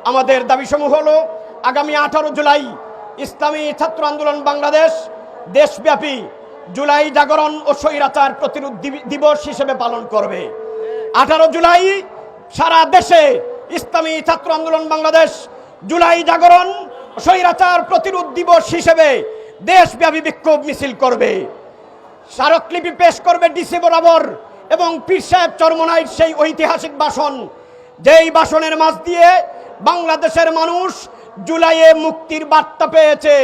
আমাদের দাবিসমূহ হলো আগামী 18 জুলাই ইসলামী ছাত্র আন্দোলন বাংলাদেশ দেশব্যাপী জুলাই জাগরণ ও স্বৈরাচার প্রতিরোধ দিবস হিসেবে পালন করবে। 18 জুলাই সারা দেশে ইসলামী ছাত্র আন্দোলন বাংলাদেশ জুলাই জাগরণ স্বৈরাচার প্রতিরোধ দিবস হিসেবে দেশব্যাপী বিক্ষোভ মিছিল করবে, স্মারকলিপি পেশ করবে ডিসি বরাবর এবং পীর সাহেব চরমনাইর সেই ঐতিহাসিক ভাষণ, যেই ভাষণের মাঝ দিয়ে বাংলাদেশের মানুষ জুলাইয়ে মুক্তির বার্তা পেয়েছে,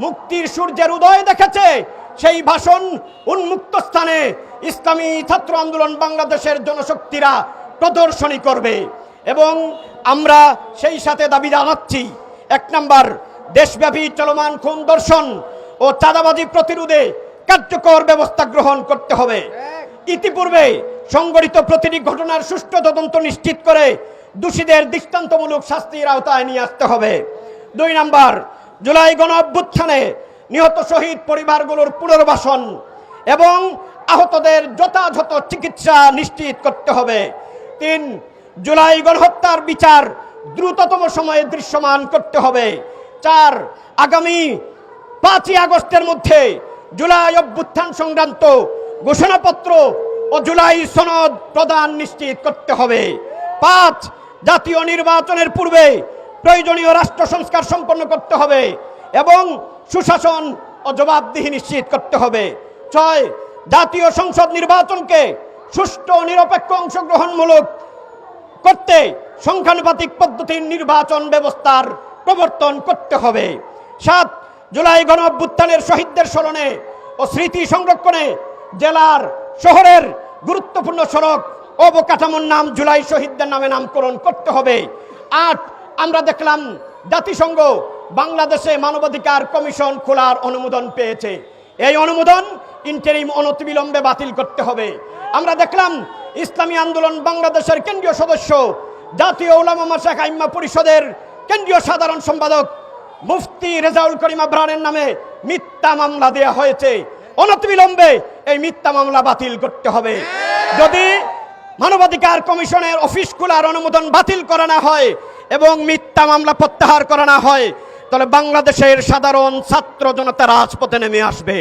মুক্তির সূর্যের উদয় দেখেছে। সেই ভাষণ উন্মুক্ত স্থানে ইসলামী ছাত্র আন্দোলন বাংলাদেশের জনশক্তিরা প্রদর্শনী করবে এবং আমরা সেই সাথে দাবি জানাচ্ছি, 1 নম্বর, দেশব্যাপী চলমান খুন ধর্ষণ ও চাঁদাবাজি প্রতিরোধে কার্যকর ব্যবস্থা গ্রহণ করতে হবে। ইতিপূর্বে সংঘটিত প্রতিটি ঘটনার সুষ্ঠু তদন্ত নিশ্চিত করে দোষীদের দৃষ্টান্তমূলক শাস্তির আওতায় নিয়ে আসতে হবে। 2 নম্বর, জুলাই গণ অভ্যুত্থানে নিহত শহীদ পরিবারগুলোর পুনর্বাসন এবং আহতদের যথাযথ চিকিৎসা নিশ্চিত করতে হবে। 3, জুলাই গণহত্যার বিচার দ্রুততম সময়ে দৃশ্যমান করতে হবে। 4, আগামী 5ই আগস্টের মধ্যে জুলাই অভ্যুত্থান সংক্রান্ত ঘোষণাপত্র ও জুলাই সনদ প্রদান নিশ্চিত করতে হবে। 5, জাতীয় নির্বাচনের পূর্বে প্রয়োজনীয় রাষ্ট্র সংস্কার সম্পন্ন করতে হবে এবং সুশাসন ও জবাবদিহি নিশ্চিত করতে হবে। 6, জাতীয় সংসদ নির্বাচনকে সুষ্ঠু নিরপেক্ষ অংশগ্রহণমূলক করতে সংখ্যানুপাতিক পদ্ধতির নির্বাচন ব্যবস্থার প্রবর্তন করতে হবে। 7, জুলাই গণ অভ্যুত্থানের শহীদদের স্মরণে ও স্মৃতি সংরক্ষণে জেলার শহরের গুরুত্বপূর্ণ সড়ক অবকাঠামোর নাম জুলাই শহীদদের নামে নামকরণ করতে হবে। 8, আমরা দেখলাম জাতিসংঘ বাংলাদেশে মানবাধিকার কমিশন খোলার অনুমোদন পেয়েছে, এই অনুমোদন ইন্টারিম অনতিবিলম্বে বাতিল করতে হবে। আমরা দেখলাম ইসলামী আন্দোলন বাংলাদেশের কেন্দ্রীয় সদস্য জাতীয় উলামা মাশায়েখ আইম্মা পরিষদের কেন্দ্রীয় সাধারণ সম্পাদক মুফতি রেজাউল করিম আবরারের নামে মিথ্যা মামলা দেয়া হয়েছে, অনতিবিলম্বে এই মিথ্যা মামলা বাতিল করতে হবে। যদি মানবাধিকার কমিশনের অফিস খোলার অনুমোদন বাতিল করা না হয় এবং মিথ্যা মামলা প্রত্যাহার করা না হয়, তাহলে বাংলাদেশের সাধারণ ছাত্র জনতা রাজপথে নেমে আসবে।